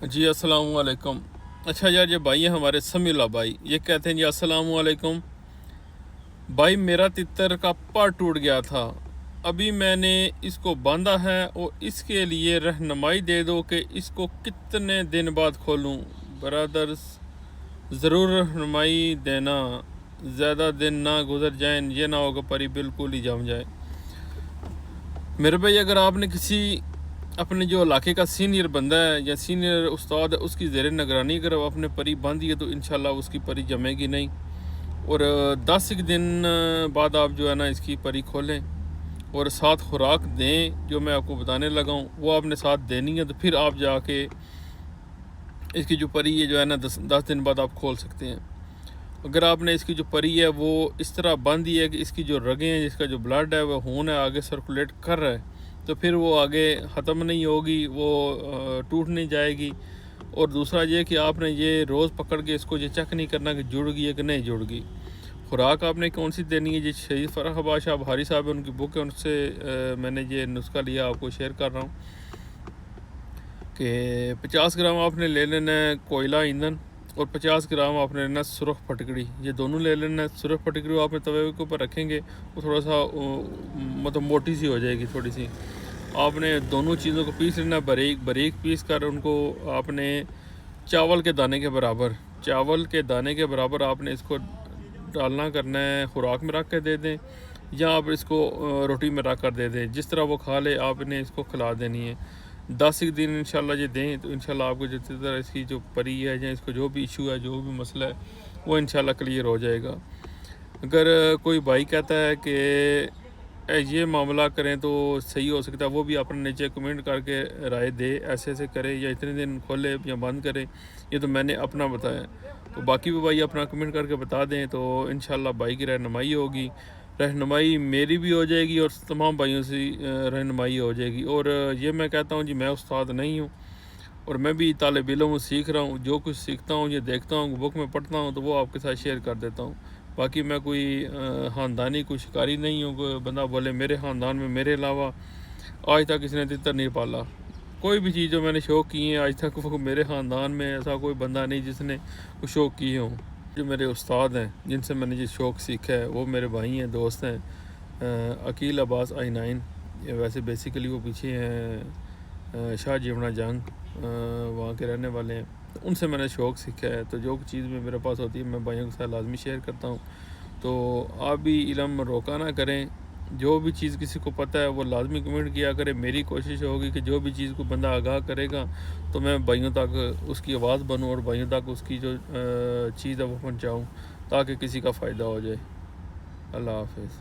جی السلام علیکم۔ اچھا یار، یہ بھائی ہیں ہمارے سمیع اللہ بھائی، یہ کہتے ہیں جی السلام علیکم بھائی، میرا تتر کا پر ٹوٹ گیا تھا، ابھی میں نے اس کو باندھا ہے اور اس کے لیے رہنمائی دے دو کہ اس کو کتنے دن بعد کھولوں۔ برادرز ضرور رہنمائی دینا، زیادہ دن نہ گزر جائیں، یہ نہ ہوگا پری بالکل ہی جم جائے۔ میرے بھائی، اگر آپ نے کسی اپنے جو علاقے کا سینئر بندہ ہے یا سینئر استاد ہے، اس کی زیر نگرانی اگر آپ نے پری باندھی ہے تو انشاءاللہ اس کی پری جمے گی نہیں۔ اور 10 دن بعد آپ جو ہے نا اس کی پری کھولیں اور ساتھ خوراک دیں، جو میں آپ کو بتانے لگا ہوں وہ آپ نے ساتھ دینی ہے، تو پھر آپ جا کے اس کی جو پری ہے جو ہے نا 10 دن بعد آپ کھول سکتے ہیں۔ اگر آپ نے اس کی جو پری ہے وہ اس طرح باندھی ہے کہ اس کی جو رگیں ہیں، اس کا جو بلڈ ہے وہ خون ہے آگے سرکولیٹ کر رہا ہے، تو پھر وہ آگے ختم نہیں ہوگی، وہ ٹوٹ نہیں جائے گی۔ اور دوسرا یہ کہ آپ نے یہ روز پکڑ کے اس کو یہ چیک نہیں کرنا کہ جڑ گئی ہے کہ نہیں جڑ گئی۔ خوراک آپ نے کون سی دینی ہے، یہ شہید فرح بادشاہ بہاری صاحب ان کی بک ہے، ان سے میں نے یہ نسخہ لیا، آپ کو شیئر کر رہا ہوں کہ 50 گرام آپ نے لے لینا ہے کوئلہ ایندھن، اور 50 گرام آپ نے لینا سرخ پھٹکڑی، یہ دونوں لے لینا ہے۔ سرخ پھٹکڑی آپ نے توے کے اوپر رکھیں گے، وہ تھوڑا سا مطلب موٹی سی ہو جائے گی تھوڑی سی۔ آپ نے دونوں چیزوں کو پیس لینا باریک باریک پیس کر، ان کو آپ نے چاول کے دانے کے برابر آپ نے اس کو ڈالنا کرنا ہے، خوراک میں رکھ کے دے دیں یا آپ اس کو روٹی میں رکھ کر دے دیں، جس طرح وہ کھا لے آپ نے اس کو کھلا دینی ہے۔ 10 دن انشاءاللہ یہ دیں تو انشاءاللہ آپ کو جتنی طرح اس کی جو پری ہے یا اس کو جو بھی ایشو ہے، جو بھی مسئلہ ہے، وہ انشاءاللہ کلیئر ہو جائے گا۔ اگر کوئی بھائی کہتا ہے کہ یہ معاملہ کریں تو صحیح ہو سکتا ہے، وہ بھی اپنے نیچے کمنٹ کر کے رائے دے، ایسے کرے یا اتنے دن کھولے یا بند کرے، یہ تو میں نے اپنا بتایا۔ تو باقی بھی بھائی اپنا کمنٹ کر کے بتا دیں تو انشاءاللہ بھائی کی رہنمائی ہوگی، رہنمائی میری بھی ہو جائے گی اور تمام بھائیوں سے رہنمائی ہو جائے گی۔ اور یہ میں کہتا ہوں جی میں استاد نہیں ہوں، اور میں بھی طالب علم ہوں، سیکھ رہا ہوں، جو کچھ سیکھتا ہوں یہ دیکھتا ہوں، بک میں پڑھتا ہوں تو وہ آپ کے ساتھ شیئر کر دیتا ہوں۔ باقی میں کوئی خاندانی کوئی شکاری نہیں ہوں، کوئی بندہ بولے میرے خاندان میں میرے علاوہ آج تک کسی نے تتر نہیں پالا۔ کوئی بھی چیز جو میں نے شوق کی ہیں آج تک وہ میرے خاندان میں ایسا کوئی بندہ نہیں جس نے وہ شوق کیے ہوں۔ جو میرے استاد ہیں جن سے میں نے یہ شوق سیکھا ہے وہ میرے بھائی ہیں، دوست ہیں، عقیل عباس I9، ویسے بیسیکلی وہ پیچھے ہیں شاہ جیونا جنگ، وہاں کے رہنے والے ہیں، ان سے میں نے شوق سیکھا ہے۔ تو جو چیز میں میرے پاس ہوتی ہے میں بھائیوں کے ساتھ لازمی شیئر کرتا ہوں۔ تو آپ بھی علم روکا نہ کریں، جو بھی چیز کسی کو پتہ ہے وہ لازمی کمنٹ کیا کرے۔ میری کوشش ہوگی کہ جو بھی چیز کو بندہ آگاہ کرے گا تو میں بھائیوں تک اس کی آواز بنوں اور بھائیوں تک اس کی جو چیز ہے وہ پہنچاؤں، تاکہ کسی کا فائدہ ہو جائے۔ اللہ حافظ۔